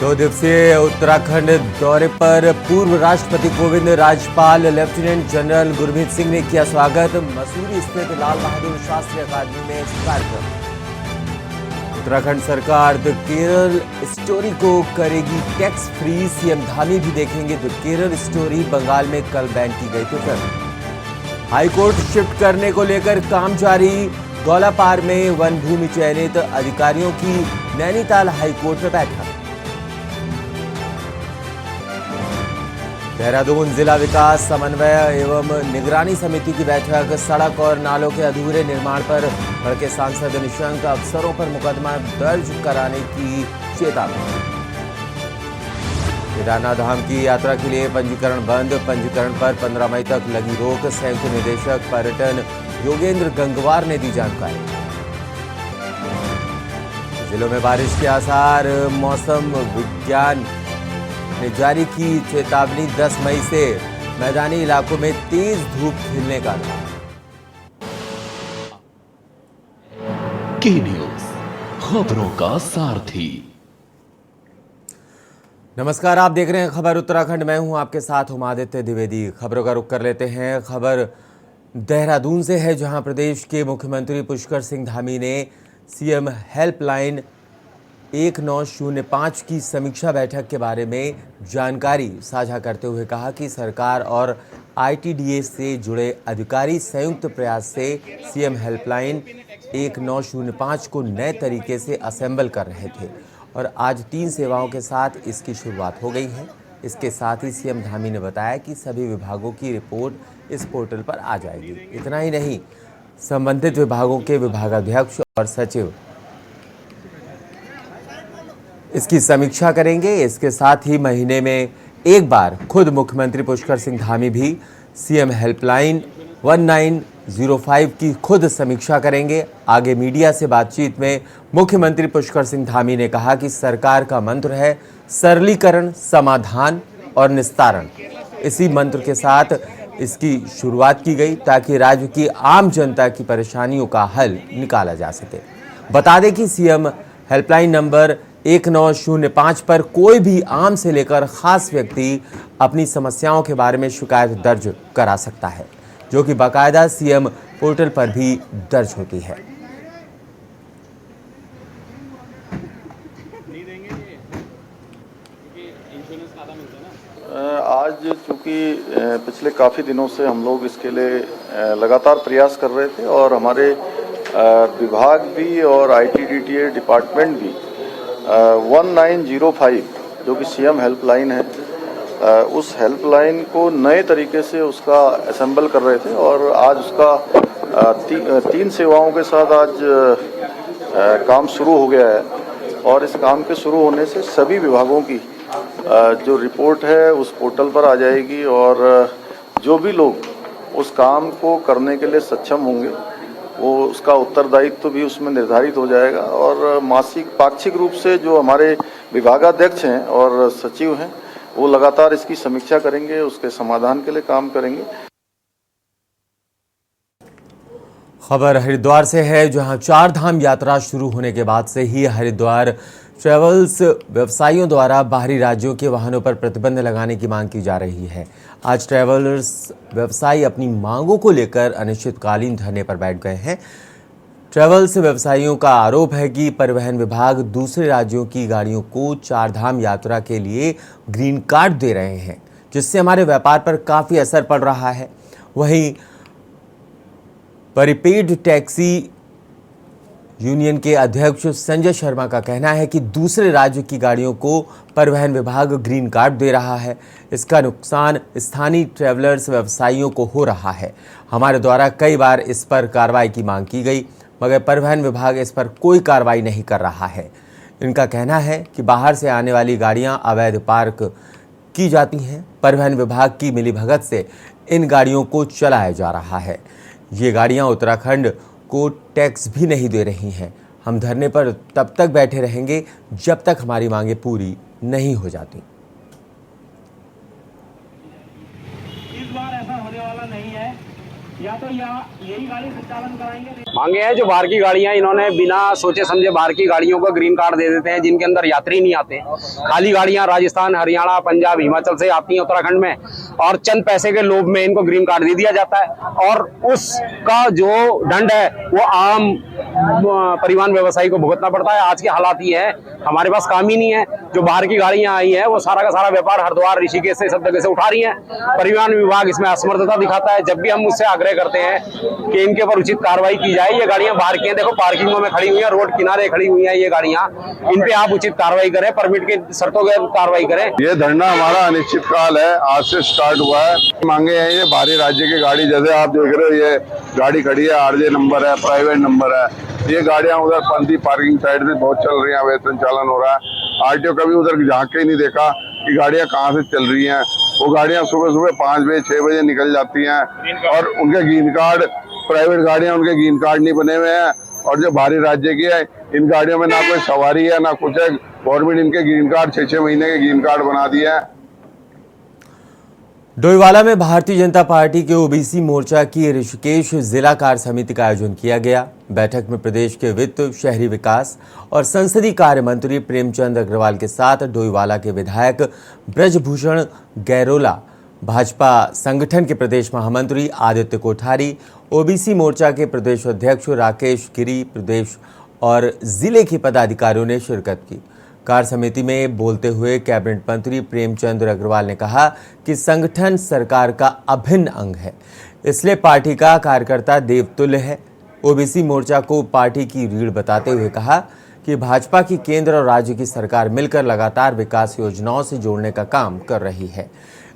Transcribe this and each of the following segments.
2 दिवसीय उत्तराखंड दौरे पर पूर्व राष्ट्रपति कोविंद, राज्यपाल लेफ्टिनेंट जनरल गुरमीत सिंह ने किया स्वागत। मसूरी स्थित लाल बहादुर शास्त्री अकादमी में कार्यक्रम। उत्तराखंड सरकार द केरल स्टोरी को करेगी टैक्स फ्री, सीएम धामी भी देखेंगे द केरल स्टोरी। बंगाल में कल बैन की गई तो फिल्म। हाईकोर्ट शिफ्ट करने को लेकर काम जारी। गौलापार में वन भूमि चयनित अधिकारियों की नैनीताल हाईकोर्ट में बैठक। देहरादून जिला विकास समन्वय एवं निगरानी समिति की बैठक। सड़क और नालों के अधूरे निर्माण पर भड़के सांसद निशंक, अफसरों पर मुकदमा दर्ज कराने की चेतावनी। केदारनाथ धाम की यात्रा के लिए पंजीकरण बंद। पंजीकरण पर 15 मई तक लगी रोक। संयुक्त निदेशक पर्यटन योगेंद्र गंगवार ने दी जानकारी। जिलों में बारिश के आसार। मौसम विज्ञान ने जारी की चेतावनी। 10 मई से मैदानी इलाकों में तेज धूप खिलने का अनुमान। के न्यूज़, खबरों का सारथी। नमस्कार, आप देख रहे हैं खबर उत्तराखंड। मैं हूं आपके साथ आदित्य द्विवेदी। खबरों का रुख कर लेते हैं। खबर देहरादून से है, जहां प्रदेश के मुख्यमंत्री पुष्कर सिंह धामी ने सीएम हेल्पलाइन 1905 की समीक्षा बैठक के बारे में जानकारी साझा करते हुए कहा कि सरकार और आईटीडीए से जुड़े अधिकारी संयुक्त प्रयास से सीएम हेल्पलाइन 1905 को नए तरीके से असेंबल कर रहे थे और आज 3 सेवाओं के साथ इसकी शुरुआत हो गई है। इसके साथ ही सीएम धामी ने बताया कि सभी विभागों की रिपोर्ट इस पोर्टल पर आ जाएगी। इतना ही नहीं, संबंधित विभागों के विभागाध्यक्ष और सचिव इसकी समीक्षा करेंगे। इसके साथ ही महीने में एक बार खुद मुख्यमंत्री पुष्कर सिंह धामी भी सीएम हेल्पलाइन 1905 की खुद समीक्षा करेंगे। आगे मीडिया से बातचीत में मुख्यमंत्री पुष्कर सिंह धामी ने कहा कि सरकार का मंत्र है सरलीकरण, समाधान और निस्तारण। इसी मंत्र के साथ इसकी शुरुआत की गई ताकि राज्य की आम जनता की परेशानियों का हल निकाला जा सके। बता दें कि सीएम हेल्पलाइन नंबर 1905 पर कोई भी आम से लेकर खास व्यक्ति अपनी समस्याओं के बारे में शिकायत दर्ज करा सकता है, जो कि बाकायदा सीएम पोर्टल पर भी दर्ज होती है। आज चूंकि पिछले काफ़ी दिनों से हम लोग इसके लिए लगातार प्रयास कर रहे थे और हमारे विभाग भी और आईटीडीए डिपार्टमेंट भी 1905 जो कि सीएम हेल्पलाइन है, उस हेल्पलाइन को नए तरीके से उसका असेंबल कर रहे थे और आज उसका 3 सेवाओं के साथ आज काम शुरू हो गया है। और इस काम के शुरू होने से सभी विभागों की जो रिपोर्ट है उस पोर्टल पर आ जाएगी और जो भी लोग उस काम को करने के लिए सक्षम होंगे वो उसका उत्तरदायित्व भी उसमें निर्धारित हो जाएगा। और मासिक पाक्षिक रूप से जो हमारे विभागाध्यक्ष हैं और सचिव हैं वो लगातार इसकी समीक्षा करेंगे, उसके समाधान के लिए काम करेंगे। खबर हरिद्वार से है, जहां 4 धाम यात्रा शुरू होने के बाद से ही हरिद्वार ट्रैवल्स व्यवसायियों द्वारा बाहरी राज्यों के वाहनों पर प्रतिबंध लगाने की मांग की जा रही है। आज ट्रैवल्स व्यवसायी अपनी मांगों को लेकर अनिश्चितकालीन धरने पर बैठ गए हैं। ट्रैवल्स व्यवसायियों का आरोप है कि परिवहन विभाग दूसरे राज्यों की गाड़ियों को 4 धाम यात्रा के लिए ग्रीन कार्ड दे रहे हैं, जिससे हमारे व्यापार पर काफ़ी असर पड़ रहा है। वहीं परिपेड टैक्सी यूनियन के अध्यक्ष संजय शर्मा का कहना है कि दूसरे राज्य की गाड़ियों को परिवहन विभाग ग्रीन कार्ड दे रहा है। इसका नुकसान स्थानीय ट्रैवलर्स व्यवसायियों को हो रहा है। हमारे द्वारा कई बार इस पर कार्रवाई की मांग की गई, मगर परिवहन विभाग इस पर कोई कार्रवाई नहीं कर रहा है। इनका कहना है कि बाहर से आने वाली गाड़ियां अवैध पार्क की जाती हैं। परिवहन विभाग की मिलीभगत से इन गाड़ियों को चलाया जा रहा है। ये गाड़ियां उत्तराखंड को टैक्स भी नहीं दे रही हैं। हम धरने पर तब तक बैठे रहेंगे जब तक हमारी मांगें पूरी नहीं हो जाती। इस बार ऐसा होने वाला नहीं है। या तो यही गाड़ी संचालन कराएंगे। मांगे हैं जो बाहर की गाड़ियां इन्होंने बिना सोचे समझे बाहर की गाड़ियों को ग्रीन कार्ड दे देते हैं जिनके अंदर यात्री नहीं आते। खाली गाड़ियां राजस्थान, हरियाणा, पंजाब, हिमाचल से आती हैं उत्तराखंड में और चंद पैसे के लोभ में इनको ग्रीन कार्ड दे दिया जाता है और उसका जो दंड है वो आम परिवहन व्यवसायी को भुगतना पड़ता है। आज के हालात ये है, हमारे पास काम ही नहीं है। जो बाहर की गाड़ियां आई हैं वो सारा का सारा व्यापार हरिद्वार, ऋषिकेश से सब जगह से उठा रही हैं। परिवहन विभाग इसमें असमर्थता दिखाता है। जब भी हम उससे आग्रह करते हैं कि इनके ऊपर उचित कार्रवाई की जाए, ये गाड़ियां बाहर की हैं, देखो पार्किंगों में खड़ी हुई हैं, रोड किनारे खड़ी हुई हैं ये गाड़ियां, इन पे आप उचित कार्रवाई करें, परमिट के शर्तों के कार्रवाई करें। ये धरना हमारा अनिश्चित काल है, आज से स्टार्ट हुआ है। मांगे हैं ये बाहरी राज्य की गाड़ी, जैसे आप देख रहे हो ये गाड़ी खड़ी है, आरजे नंबर है, प्राइवेट नंबर है। ये गाड़ियां उधर पंथी पार्किंग साइड में बहुत चल रही हैं, अवैध संचालन हो रहा है। आरटीओ कभी उधर झांक के नहीं देखा कि गाड़ियां कहां से चल रही हैं। वो गाड़ियां सुबह सुबह 5 बजे 6 बजे निकल जाती हैं और उनके ग्रीन कार्ड, प्राइवेट गाड़ियां उनके ग्रीन कार्ड नहीं बने हुए हैं। और जो बाहरी राज्य की है इन गाड़ियों में ना कोई सवारी है ना कुछ है। गवर्नमेंट इनके ग्रीन कार्ड 6-6 महीने के ग्रीन कार्ड बना दिए हैं। डोईवाला में भारतीय जनता पार्टी के ओबीसी मोर्चा की ऋषिकेश जिला कार्य समिति का आयोजन किया गया। बैठक में प्रदेश के वित्त, शहरी विकास और संसदीय कार्य मंत्री प्रेमचंद अग्रवाल के साथ डोईवाला के विधायक ब्रजभूषण गैरोला, भाजपा संगठन के प्रदेश महामंत्री आदित्य कोठारी, ओबीसी मोर्चा के प्रदेश अध्यक्ष राकेश गिरी, प्रदेश और जिले के पदाधिकारियों ने शिरकत की। कार्य समिति में बोलते हुए कैबिनेट मंत्री प्रेमचंद अग्रवाल ने कहा कि संगठन सरकार का अभिन्न अंग है, इसलिए पार्टी का कार्यकर्ता देवतुल्य है। ओबीसी मोर्चा को पार्टी की रीढ़ बताते हुए कहा कि भाजपा की केंद्र और राज्य की सरकार मिलकर लगातार विकास योजनाओं से जोड़ने का काम कर रही है।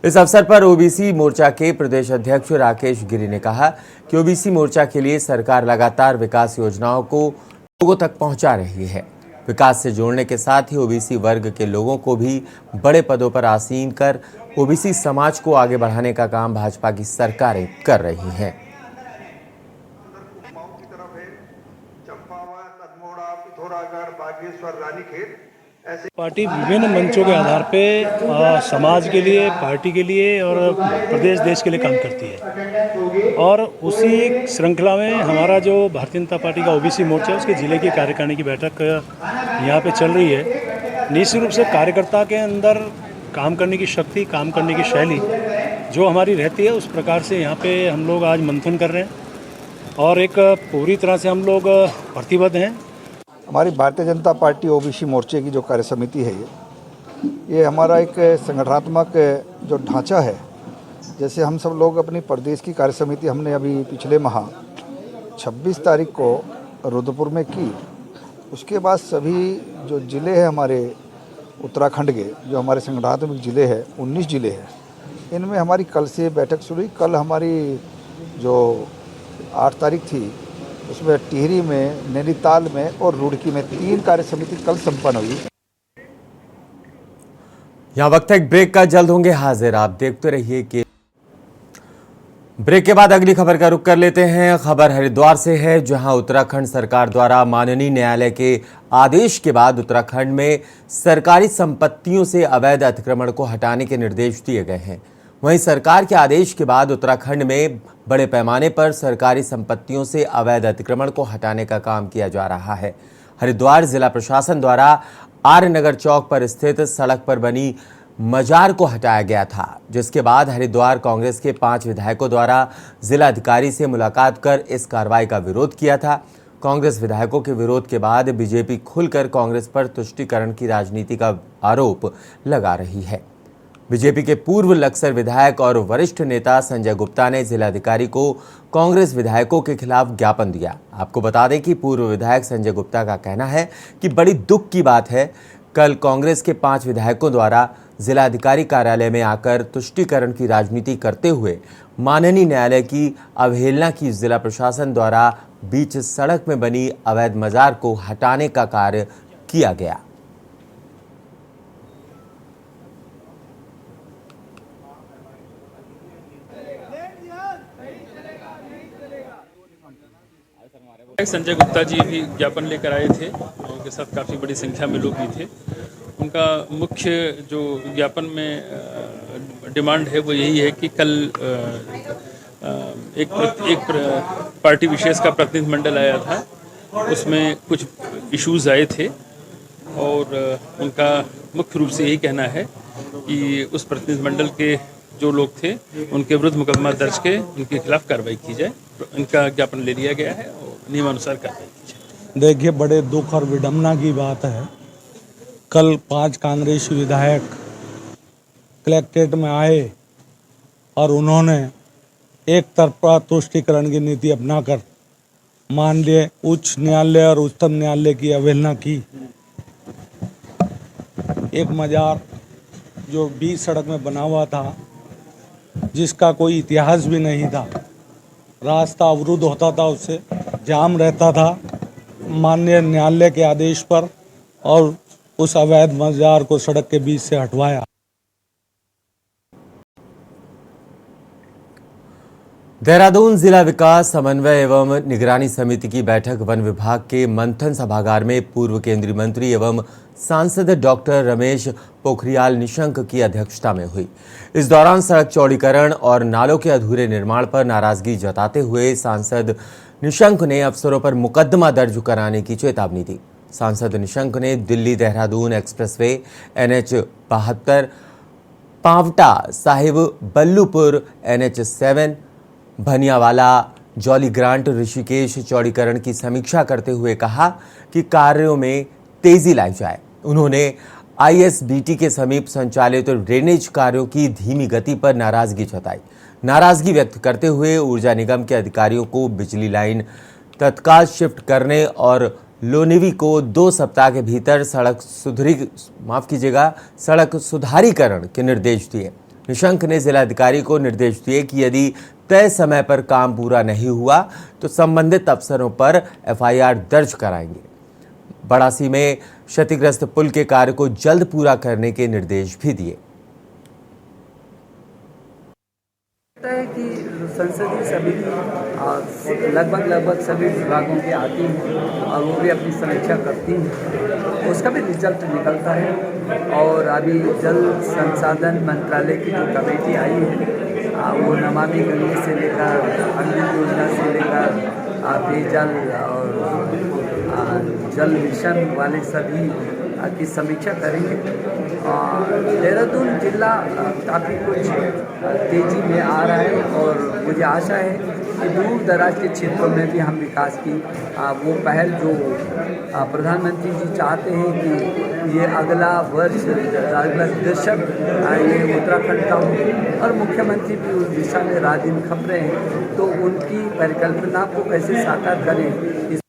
इस अवसर पर ओबीसी मोर्चा के प्रदेश अध्यक्ष राकेश गिरी ने कहा कि ओबीसी मोर्चा के लिए सरकार लगातार विकास योजनाओं को लोगों तक पहुंचा रही है। विकास से जोड़ने के साथ ही ओबीसी वर्ग के लोगों को भी बड़े पदों पर आसीन कर ओबीसी समाज को आगे बढ़ाने का काम भाजपा की सरकारें कर रही हैं। पार्टी विभिन्न मंचों के आधार पे समाज के लिए, पार्टी के लिए और प्रदेश देश के लिए काम करती है और उसी श्रृंखला में हमारा जो भारतीय जनता पार्टी का ओबीसी मोर्चा है उसके जिले की कार्यकारिणी की बैठक यहाँ पे चल रही है। निश्चित रूप से कार्यकर्ता के अंदर काम करने की शक्ति, काम करने की शैली जो हमारी रहती है उस प्रकार से यहाँ पे हम लोग आज मंथन कर रहे हैं और एक पूरी तरह से हम लोग प्रतिबद्ध हैं। हमारी भारतीय जनता पार्टी ओबीसी मोर्चे की जो कार्य समिति है ये हमारा एक संगठनात्मक जो ढांचा है। जैसे हम सब लोग अपनी प्रदेश की कार्य समिति हमने अभी पिछले माह 26 तारीख को रुद्रपुर में की। उसके बाद सभी जो ज़िले हैं हमारे उत्तराखंड के, जो हमारे संगठनात्मक ज़िले हैं 19 ज़िले हैं, इनमें हमारी कल से बैठक शुरू हुई। कल हमारी जो 8 तारीख थी उसमें टिहरी में, नैनीताल में और रुड़की में 3 कार्य समिति कल संपन्न हुई। यहाँ वक्त एक ब्रेक का, जल्द होंगे हाजिर। आप देखते रहिए कि ब्रेक के बाद अगली खबर का रुख कर लेते हैं। खबर हरिद्वार से है, जहां उत्तराखंड सरकार द्वारा माननीय न्यायालय के आदेश के बाद उत्तराखंड में सरकारी संपत्तियों से अवैध अतिक्रमण को हटाने के निर्देश दिए गए हैं। वहीं सरकार के आदेश के बाद उत्तराखंड में बड़े पैमाने पर सरकारी संपत्तियों से अवैध अतिक्रमण को हटाने का काम किया जा रहा है। हरिद्वार जिला प्रशासन द्वारा आर्य नगर चौक पर स्थित सड़क पर बनी मजार को हटाया गया था, जिसके बाद हरिद्वार कांग्रेस के 5 विधायकों द्वारा जिला अधिकारी से मुलाकात कर इस कार्रवाई का विरोध किया था। कांग्रेस विधायकों के विरोध के बाद बीजेपी खुलकर कांग्रेस पर तुष्टीकरण की राजनीति का आरोप लगा रही है। बीजेपी के पूर्व लक्सर विधायक और वरिष्ठ नेता संजय गुप्ता ने जिलाधिकारी को कांग्रेस विधायकों के खिलाफ ज्ञापन दिया। आपको बता दें कि पूर्व विधायक संजय गुप्ता का कहना है कि बड़ी दुख की बात है, कल कांग्रेस के 5 विधायकों द्वारा जिलाधिकारी कार्यालय में आकर तुष्टीकरण की राजनीति करते हुए माननीय न्यायालय की अवहेलना की। जिला प्रशासन द्वारा बीच सड़क में बनी अवैध मजार को हटाने का कार्य किया गया। संजय गुप्ता जी भी ज्ञापन लेकर आए थे, उनके साथ काफ़ी बड़ी संख्या में लोग भी थे। उनका मुख्य जो ज्ञापन में डिमांड है वो यही है कि कल एक पार्टी विशेष का प्रतिनिधिमंडल आया था, उसमें कुछ इश्यूज आए थे और उनका मुख्य रूप से यही कहना है कि उस प्रतिनिधिमंडल के जो लोग थे उनके विरुद्ध मुकदमा दर्ज के उनके खिलाफ कार्रवाई की जाए। इनका ज्ञापन ले लिया गया है और नियमानुसार कार्रवाई की जाए। देखिए, बड़े दुख और विडम्बना की बात है, कल 5 कांग्रेसी विधायक कलेक्ट्रेट में आए और उन्होंने एक तरफा तुष्टीकरण की नीति अपनाकर माननीय उच्च न्यायालय और उच्चतम न्यायालय की अवहेलना की। एक मजार जो बीच सड़क में बना हुआ था, जिसका कोई इतिहास भी नहीं था, रास्ता अवरुद्ध होता था, उससे जाम रहता था, माननीय न्यायालय के आदेश पर और उस अवैध मजार को सड़क के बीच से हटवाया। देहरादून जिला विकास समन्वय एवं निगरानी समिति की बैठक वन विभाग के मंथन सभागार में पूर्व केंद्रीय मंत्री एवं सांसद डॉक्टर रमेश पोखरियाल निशंक की अध्यक्षता में हुई। इस दौरान सड़क चौड़ीकरण और नालों के अधूरे निर्माण पर नाराजगी जताते हुए सांसद निशंक ने अफसरों पर मुकदमा दर्ज कराने की चेतावनी दी। सांसद निशंक ने Delhi Dehradun expressway, NH 72, Paonta Sahib Ballupur, NH 7, Bhaniyawala Jolly Grant Rishikesh चौड़ीकरण की समीक्षा करते हुए कहा कि कार्यों में तेजी लाई जाए। उन्होंने ISBT के समीप संचालित ड्रेनेज कार्यों की धीमी गति पर नाराजगी जताई। नाराजगी व्यक्त करते हुए ऊर्जा निगम के अधिकारियों को बिजली लाइन तत्काल शिफ्ट करने और लोनिवी को 2 सप्ताह के भीतर सड़क सुधारीकरण के निर्देश दिए। निशंक ने जिलाधिकारी को निर्देश दिए कि यदि तय समय पर काम पूरा नहीं हुआ तो संबंधित अफसरों पर FIR दर्ज कराएंगे। बड़ासी में क्षतिग्रस्त पुल के कार्य को जल्द पूरा करने के निर्देश भी दिए। है कि संसदीय समिति लगभग सभी विभागों की आती हैं और वो भी अपनी समीक्षा करती हैं, उसका भी रिजल्ट निकलता है। और अभी जल संसाधन मंत्रालय की जो कमेटी आई है, वो नमामि गंगे से लेकर अमृत योजना से लेकर पेयजल और जल मिशन वाले सभी की समीक्षा करेंगे। देहरादून जिला काफ़ी कुछ तेजी में आ रहा है और मुझे आशा है कि दूर दराज के क्षेत्रों में भी हम विकास की वो पहल जो प्रधानमंत्री जी चाहते हैं कि ये अगला वर्ष अगला दशक ये उत्तराखंड का हो और मुख्यमंत्री भी उस दिशा में रात दिन खप रहे हैं, तो उनकी परिकल्पना को कैसे साकार करें।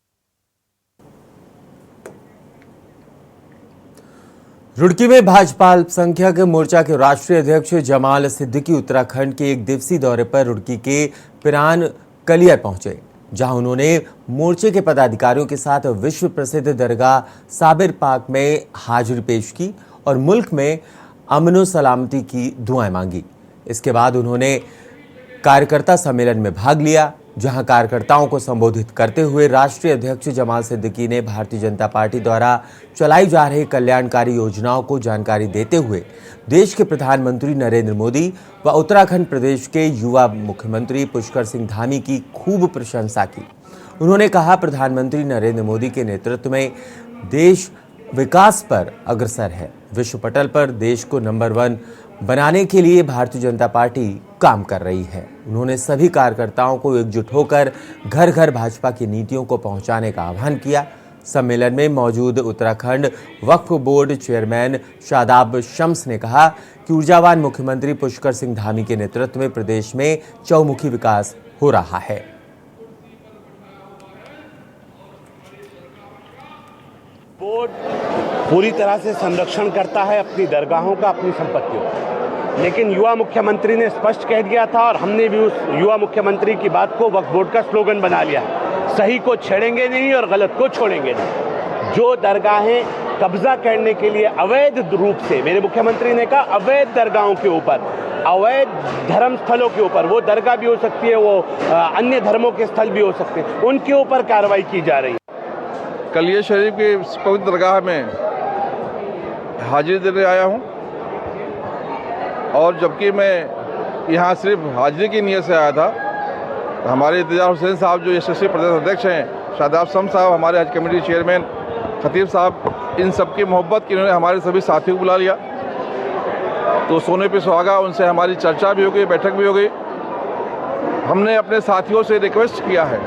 रुड़की में भाजपा अल्पसंख्यक मोर्चा के राष्ट्रीय अध्यक्ष जमाल सिद्दीकी उत्तराखंड के 1 दिवसीय दौरे पर रुड़की के पिरान कलियर पहुंचे, जहां उन्होंने मोर्चे के पदाधिकारियों के साथ विश्व प्रसिद्ध दरगाह साबिर पाक में हाजिरी पेश की और मुल्क में अमन सलामती की दुआएं मांगी। इसके बाद उन्होंने कार्यकर्ता सम्मेलन में भाग लिया, जहां कार्यकर्ताओं को संबोधित करते हुए राष्ट्रीय अध्यक्ष जमाल सिद्दीकी ने भारतीय जनता पार्टी द्वारा चलाई जा रही कल्याणकारी योजनाओं को जानकारी देते हुए देश के प्रधानमंत्री नरेंद्र मोदी व उत्तराखंड प्रदेश के युवा मुख्यमंत्री पुष्कर सिंह धामी की खूब प्रशंसा की। उन्होंने कहा, प्रधानमंत्री नरेंद्र मोदी के नेतृत्व में देश विकास पर अग्रसर है। विश्व पटल पर देश को नंबर 1 बनाने के लिए भारतीय जनता पार्टी काम कर रही है। उन्होंने सभी कार्यकर्ताओं को एकजुट होकर घर घर भाजपा की नीतियों को पहुंचाने का आह्वान किया। सम्मेलन में मौजूद उत्तराखंड वक्फ बोर्ड चेयरमैन शादाब शम्स ने कहा कि ऊर्जावान मुख्यमंत्री पुष्कर सिंह धामी के नेतृत्व में प्रदेश में चौमुखी विकास हो रहा है। बोर्ड पूरी तरह से संरक्षण करता है अपनी दरगाहों का, अपनी संपत्तियों का, लेकिन युवा मुख्यमंत्री ने स्पष्ट कह दिया था और हमने भी उस युवा मुख्यमंत्री की बात को वक्फ बोर्ड का स्लोगन बना लिया, सही को छेड़ेंगे नहीं और गलत को छोड़ेंगे नहीं। जो दरगाहें कब्जा करने के लिए अवैध रूप से, मेरे मुख्यमंत्री ने कहा अवैध दरगाहों के ऊपर, अवैध धर्म स्थलों के ऊपर, वो दरगाह भी हो सकती है, वो अन्य धर्मों के स्थल भी हो सकते हैं, उनके ऊपर कार्रवाई की जा रही है। कलियर शरीफ की पवित्र दरगाह में हाजिरी देने आया हूं और जबकि मैं यहां सिर्फ हाजिरी की नीयत से आया था, हमारे इत्तेजार हुसैन साहब जो यशस्वी प्रदेश अध्यक्ष हैं, शादाब सम साहब हमारे हज कमेटी चेयरमैन, खतीब साहब, इन सब की मोहब्बत की इन्होंने हमारे सभी साथियों को बुला लिया। तो सोने पे सुहागा, उनसे हमारी चर्चा भी हो गई, बैठक भी हो गई। हमने अपने साथियों से रिक्वेस्ट किया है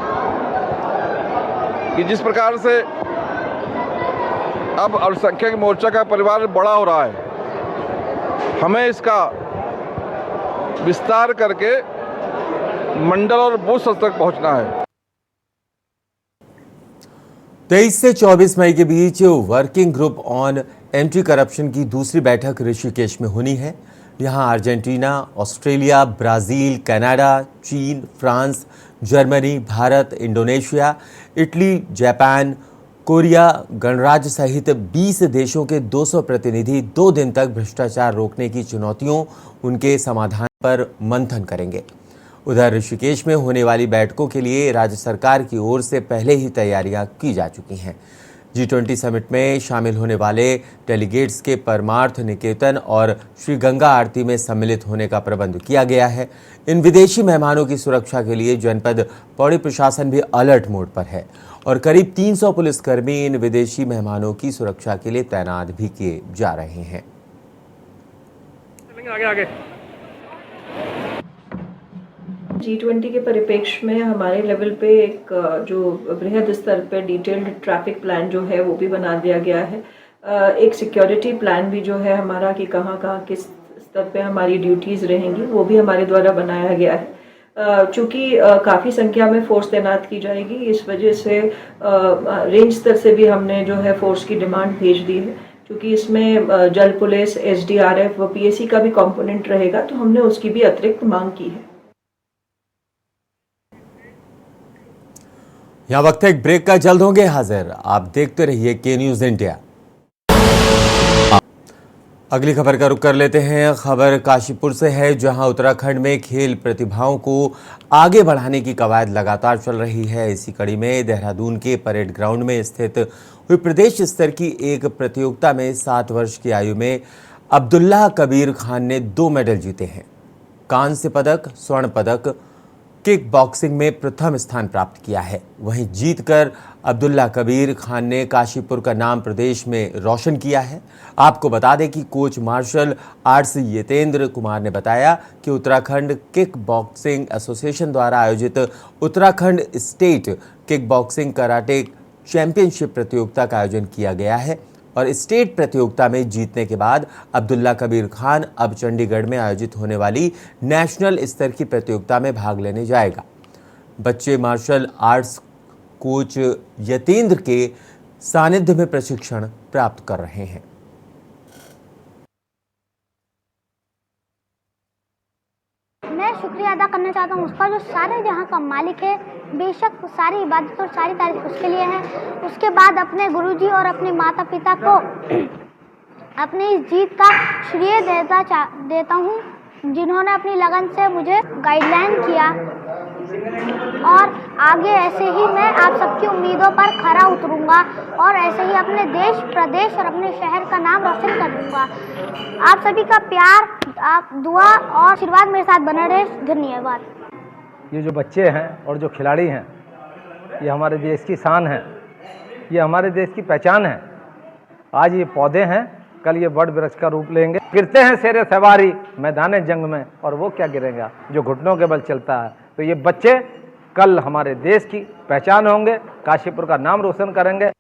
कि जिस प्रकार से अब अल्पसंख्यक मोर्चा का परिवार बड़ा हो रहा है, हमें इसका विस्तार करके मंडल और बूथ स्तर तक पहुंचना है। 23 से 24 मई के बीच working group on anti corruption की दूसरी बैठक ऋषिकेश में होनी है। यहां अर्जेंटीना, ऑस्ट्रेलिया, ब्राजील, कनाडा, चीन, France, Germany, Bharat, Indonesia, Italy, जापान, कोरिया गणराज्य सहित 20 देशों के 200 प्रतिनिधि 2 दिन तक भ्रष्टाचार रोकने की चुनौतियों, उनके समाधान पर मंथन करेंगे। उधर ऋषिकेश में होने वाली बैठकों के लिए राज्य सरकार की ओर से पहले ही तैयारियां की जा चुकी हैं। G20 समिट में शामिल होने वाले डेलीगेट्स के परमार्थ निकेतन और श्री गंगा आरती में सम्मिलित होने का प्रबंध किया गया है। इन विदेशी मेहमानों की सुरक्षा के लिए जनपद पौड़ी प्रशासन भी अलर्ट मोड पर है और करीब 300 पुलिसकर्मी इन विदेशी मेहमानों की सुरक्षा के लिए तैनात भी किए जा रहे हैं। G20 के परिप्रेक्ष्य में हमारे लेवल पे एक जो बृहद स्तर पे डिटेल्ड ट्रैफिक प्लान जो है वो भी बना दिया गया है। एक सिक्योरिटी प्लान भी जो है हमारा कि कहाँ कहाँ किस स्तर पे हमारी ड्यूटीज़ रहेंगी वो भी हमारे द्वारा बनाया गया है। चूँकि काफ़ी संख्या में फोर्स तैनात की जाएगी, इस वजह से रेंज स्तर से भी हमने जो है फोर्स की डिमांड भेज दी है। क्योंकि इसमें जल पुलिस, SDRF व PAC का भी कंपोनेंट रहेगा, तो हमने उसकी भी अतिरिक्त मांग की है। यहाँ वक्त है एक ब्रेक का, जल्द होंगे हाजिर। आप देखते रहिए के न्यूज इंडिया। अगली खबर का रुख कर लेते हैं। खबर काशीपुर से है, जहां उत्तराखंड में खेल प्रतिभाओं को आगे बढ़ाने की कवायद लगातार चल रही है। इसी कड़ी में देहरादून के परेड ग्राउंड में स्थित हुई प्रदेश स्तर की एक प्रतियोगिता में 7 वर्ष की आयु में अब्दुल्ला कबीर खान ने 2 मेडल जीते हैं। कांस्य पदक, स्वर्ण पदक, किक बॉक्सिंग में प्रथम स्थान प्राप्त किया है। वहीं जीतकर अब्दुल्ला कबीर खान ने काशीपुर का नाम प्रदेश में रोशन किया है। आपको बता दें कि coach martial arts Yatendra Kumar ने बताया कि उत्तराखंड किक बॉक्सिंग एसोसिएशन द्वारा आयोजित Uttarakhand state kick boxing karate championship प्रतियोगिता का आयोजन किया गया है और स्टेट प्रतियोगिता में जीतने के बाद अब्दुल्ला कबीर खान अब चंडीगढ़ में आयोजित होने वाली नेशनल स्तर की प्रतियोगिता में भाग लेने जाएगा। बच्चे मार्शल आर्ट्स कोच यतेंद्र के सानिध्य में प्रशिक्षण प्राप्त कर रहे हैं। मैं शुक्रिया अदा करना चाहता हूँ उसका, जो सारे जहाँ का मालिक है। बेशक सारी इबादत और सारी तारीफ उसके लिए है। उसके बाद अपने गुरुजी और अपने माता पिता को अपनी इस जीत का श्रेय देता हूँ, जिन्होंने अपनी लगन से मुझे गाइडलाइन किया। और आगे ऐसे ही मैं आप सबकी उम्मीदों पर खरा उतरूंगा और ऐसे ही अपने देश, प्रदेश और अपने शहर का नाम रोशन कर दूंगा। आप सभी का प्यार, आप दुआ और आशीर्वाद मेरे साथ बने रहे। धन्यवाद। ये जो बच्चे हैं और जो खिलाड़ी हैं, ये हमारे देश की शान है, ये हमारे देश की पहचान है। आज ये पौधे हैं, कल ये बड़ वृक्ष का रूप लेंगे। गिरते हैं शेरे सवारी मैदान जंग में, और वो क्या गिरेगा जो घुटनों के बल चलता है। तो ये बच्चे कल हमारे देश की पहचान होंगे, काशीपुर का नाम रोशन करेंगे।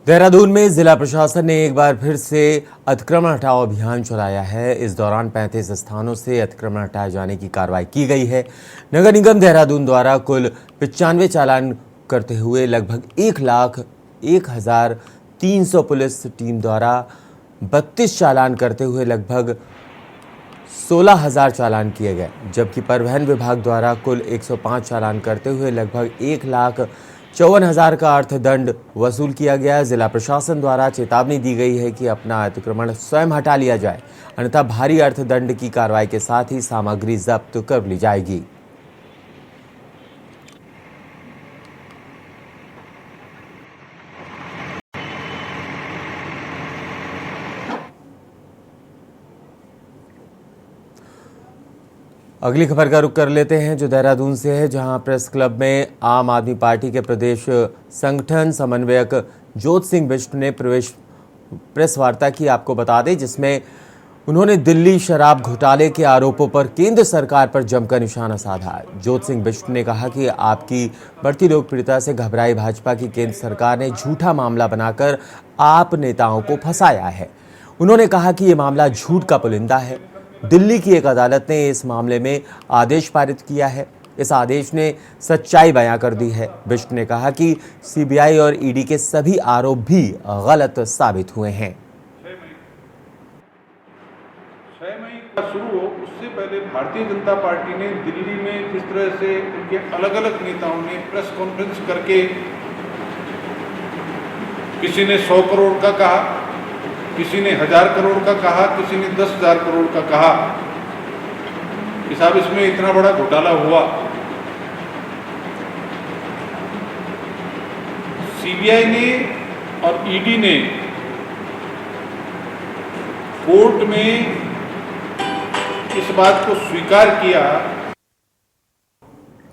देहरादून में जिला प्रशासन ने एक बार फिर से अतिक्रमण हटाओ अभियान चलाया है। इस दौरान 35 स्थानों से अतिक्रमण हटाए जाने की कार्रवाई की गई है। नगर निगम देहरादून द्वारा कुल 95 चालान करते हुए लगभग 1,01,300, पुलिस टीम द्वारा 32 चालान करते हुए लगभग 16,000 चालान किए गए, जबकि परिवहन विभाग द्वारा कुल 105 चालान करते हुए लगभग 1,54,000 का अर्थदंड वसूल किया गया। जिला प्रशासन द्वारा चेतावनी दी गई है कि अपना अतिक्रमण स्वयं हटा लिया जाए, अन्यथा भारी अर्थदंड की कार्रवाई के साथ ही सामग्री जब्त कर ली जाएगी। अगली खबर का रुख कर लेते हैं जो देहरादून से है, जहां प्रेस क्लब में आम आदमी पार्टी के प्रदेश संगठन समन्वयक ज्योत सिंह बिष्ट ने प्रेस वार्ता की। आपको बता दें जिसमें उन्होंने दिल्ली शराब घोटाले के आरोपों पर केंद्र सरकार पर जमकर निशाना साधा। ज्योत सिंह बिष्ट ने कहा कि आपकी बढ़ती लोकप्रियता से घबराई भाजपा की केंद्र सरकार ने झूठा मामला बनाकर आप नेताओं को फंसाया है। उन्होंने कहा कि ये मामला झूठ का पुलिंदा है। दिल्ली की एक अदालत ने इस मामले में आदेश पारित किया है। इस आदेश ने सच्चाई बयां कर दी है। बिष्ट ने कहा कि सीबीआई और ईडी के सभी आरोप भी गलत साबित हुए हैं। 6 मई का शुरू हो उससे पहले भारतीय जनता पार्टी ने दिल्ली में जिस तरह से उनके अलग अलग नेताओं ने प्रेस कॉन्फ्रेंस करके किसी ने 100 करोड़ का कहा, किसी ने 1000 करोड़ का कहा, किसी ने 10,000 करोड़ का कहा कि साहब इसमें इतना बड़ा घोटाला हुआ। सीबीआई ने और ईडी ने कोर्ट में इस बात को स्वीकार किया